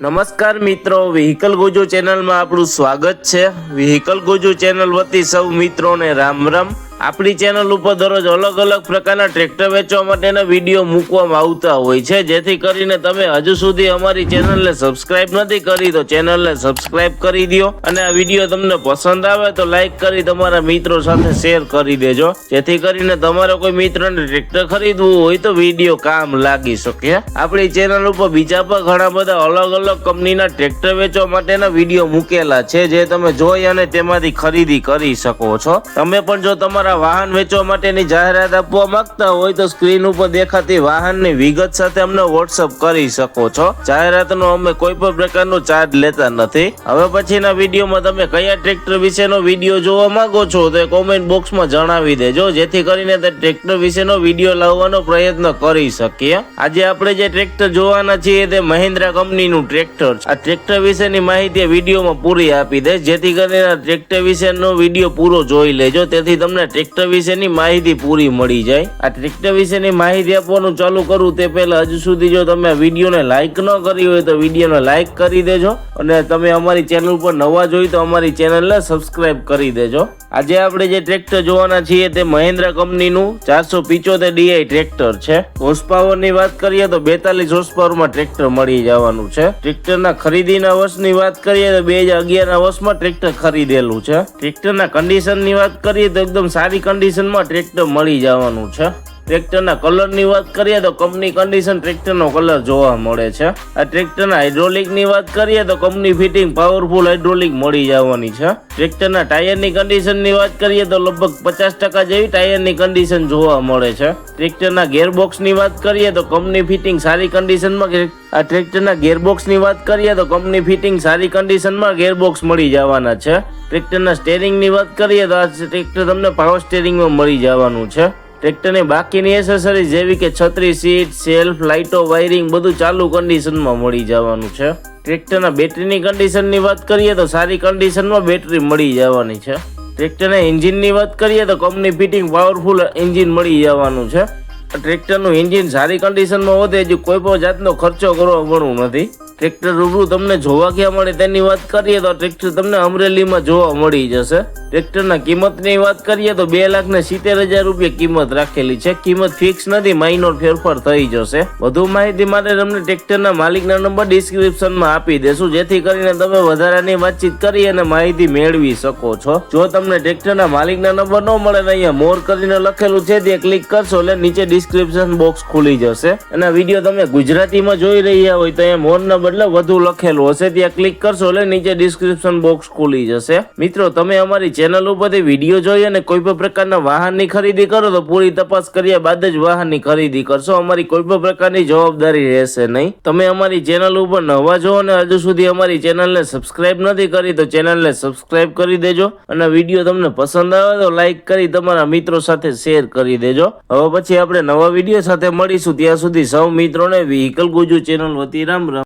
નમસ્કાર મિત્રો, વ્હીકલ ગોજો ચેનલમાં આપણું સ્વાગત છે। વ્હીકલ ગોજો ચેનલ વતી સૌ મિત્રોને રામ રામ। આપણી ચેનલ ઉપર દરરોજ અલગ અલગ પ્રકારના ટ્રેક્ટર વેચવા માટેના વિડીયો મૂકવામાં આવતા હોય છે, જેથી કરીને તમે હજુ સુધી અમારી ચેનલને સબસ્ક્રાઇબ નથી કરી તો ચેનલને સબસ્ક્રાઇબ કરી દો અને આ વિડીયો તમને પસંદ આવે તો લાઈક કરી તમારા મિત્રો સાથે શેર કરી દેજો, જેથી કરીને તમારા કોઈ મિત્રને ટ્રેક્ટર ખરીદવું હોય તો વિડીયો કામ લાગી શકે। આપણી ચેનલ ઉપર બીજા પણ ઘણા બધા અલગ અલગ કંપનીના ટ્રેક્ટર વેચવા માટેના વિડીયો મૂકેલા છે, જે તમે જોઈ અને તેમાંથી ખરીદી કરી શકો છો। તમે પણ જો તમારા વાહન વેચવા માટેની જાહેરાત આપવા માંગતા હોય તો સ્ક્રીન ઉપર દેખાતી વાહનની વિગત સાથે અમને વોટ્સઅપ કરી શકો છો। જાહેરાતનો અમે કોઈ પણ પ્રકારનો ચાર્જ લેતા નથી। હવે પછીના વિડીયોમાં તમે કયા ટ્રેક્ટર વિશેનો વિડીયો જોવા માંગો છો તે કોમેન્ટ બોક્સમાં જણાવી દેજો, જેથી કરીને તે ટ્રેક્ટર વિશેનો વિડીયો લાવવાનો પ્રયત્ન કરી શકીએ। આજે આપણે જે ટ્રેક્ટર જોવાના છીએ તે મહિન્દ્રા કંપનીનું ટ્રેક્ટર છે। આ ટ્રેક્ટર વિશેની માહિતી વિડીયોમાં પૂરી આપી દે, જેથી કરીને આ ટ્રેક્ટર વિશેનો વિડીયો પૂરો જોઈ લેજો, તેથી તમને ટ્રેક્ટર વિશેની માહિતી પૂરી મળી જાય। આ ટ્રેક્ટર વિશેની માહિતી આપવાનું ચાલુ કરું તે પહેલા હજુ સુધી જો તમે આ વિડીયોને લાઈક ન કરી હોય તો વિડીયોને લાઈક કરી દેજો, અને તમે અમારી ચેનલ પર નવા જોઈ તો અમારી ચેનલને સબસ્ક્રાઇબ કરી દેજો। આજે આપણે જે ટ્રેક્ટર જોવાના છીએ તે મહિન્દ્રા કંપનીનું 475 DI ટ્રેક્ટર છે। હોર્સ પાવરની વાત કરીએ તો 42 હોર્સ પાવરમાં ટ્રેક્ટર મળી જવાનું છે। ટ્રેક્ટરના ખરીદીના વર્ષની વાત કરીએ તો 2011ના વર્ષમાં ટ્રેક્ટર ખરીદેલું છે। ટ્રેક્ટરના કન્ડિશનની વાત કરીએ તો એકદમ સારી કન્ડિશનમાં ટ્રેક્ટર મળી જવાનું છે। ટ્રેક્ટરના કલરની વાત કરીએ તો કંપની કન્ડિશન ટ્રેક્ટરનો કલર જોવા મળે છે। આ ટ્રેક્ટરના હાઇડ્રોલિકની વાત કરીએ તો કંપની ફિટિંગ પાવરફુલ હાઇડ્રોલિક મળી જવાની છે। ટ્રેક્ટરના ટાયરની કન્ડિશનની વાત કરીએ તો લગભગ 50% જેવી ટાયરની કન્ડિશન જોવા મળે છે। ટ્રેક્ટરના ગેરબોક્સની વાત કરીએ તો કંપની ફિટિંગ સારી કન્ડિશનમાં આ ટ્રેક્ટરના ગેરબોક્સની વાત કરીએ તો કંપની ફિટિંગ સારી કન્ડિશનમાં ગેરબોક્સ મળી જવાના છે। ટ્રેક્ટરના સ્ટેરિંગની વાત કરીએ તો આ ટ્રેક્ટર તમને પાવર સ્ટેરિંગમાં મળી જવાનું છે। ટ્રેક્ટરની બાકીની એસેસરીઝ જેવી કે છત્રી, સીટ, સેલ્ફ, લાઇટો, વાયરિંગ બધું ચાલુ કન્ડિશનમાં મળી જવાનું છે। ટ્રેક્ટરના બેટરીની કન્ડિશનની વાત કરીએ તો સારી કન્ડિશનમાં બેટરી મળી જવાની છે। ટ્રેક્ટરના એન્જિનની વાત કરીએ તો કંપની ફિટિંગ પાવરફુલ એન્જિન મળી જવાનું છે। ટ્રેક્ટરનું એન્જિન સારી કન્ડિશનમાં હોતે હજી કોઈ પણ જાતનો ખર્ચો કરવો પડવું નથી। ટ્રેક્ટર રૂબરૂ તમને જોવા ક્યાં મળે તેની વાત કરીએ તો ટ્રેક્ટર તમને અમરેલીમાં જોવા મળી જશે। ટ્રેક્ટરના કિંમતની વાત કરીએ તો 2,70,000 રૂપિયા કિંમત રાખેલી છે। કિંમત ફિક્સ નથી, માઇનોર ફેરફાર થઈ જશે। વધુ માહિતી માટે તમને ટ્રેક્ટરના માલિકના નંબર ડિસ્ક્રિપ્શનમાં આપી દેશું, જેથી કરીને તમે વધારાની વાતચીત કરી અને માહિતી મેળવી શકો છો। જો તમને ટ્રેક્ટરના માલિકના નંબર ન મળે ને અહીંયા મોર કરીને લખેલું છે ત્યાં ક્લિક કરશો એટલે નીચે ડિસ્ક્રિપ્શન બોક્સ ખુલી જશે, અને વિડીયો તમે ગુજરાતીમાં જોઈ રહ્યા હોય તો અહીંયા મોરના બદલે વધુ લખેલું હશે ત્યાં ક્લિક કરશો એટલે નીચે ડિસ્ક્રિપ્શન બોક્સ ખુલી જશે। મિત્રો, તમે અમારી ચેનલ ઉપરથી વિડીયો જોઈ અને કોઈ પણ પ્રકારના વાહનની ખરીદી કરો તો પૂરી તપાસ કર્યા બાદ જ વાહનની ખરીદી કરશો। અમારી કોઈ પણ પ્રકારની જવાબદારી રહેશે નહીં। તમે અમારી ચેનલ ઉપર નવા છો અને હજુ સુધી અમારી ચેનલને સબસ્ક્રાઇબ નથી કરી તો ચેનલને સબસ્ક્રાઇબ કરી દેજો, અને વિડીયો તમને પસંદ આવે તો લાઈક કરી તમારા મિત્રો સાથે શેર કરી દેજો। હવે પછી આપણે નવા વિડીયો સાથે મળીશું, ત્યાં સુધી સૌ મિત્રોને વ્હીકલ ગોજો ચેનલ વતી રામ રામ।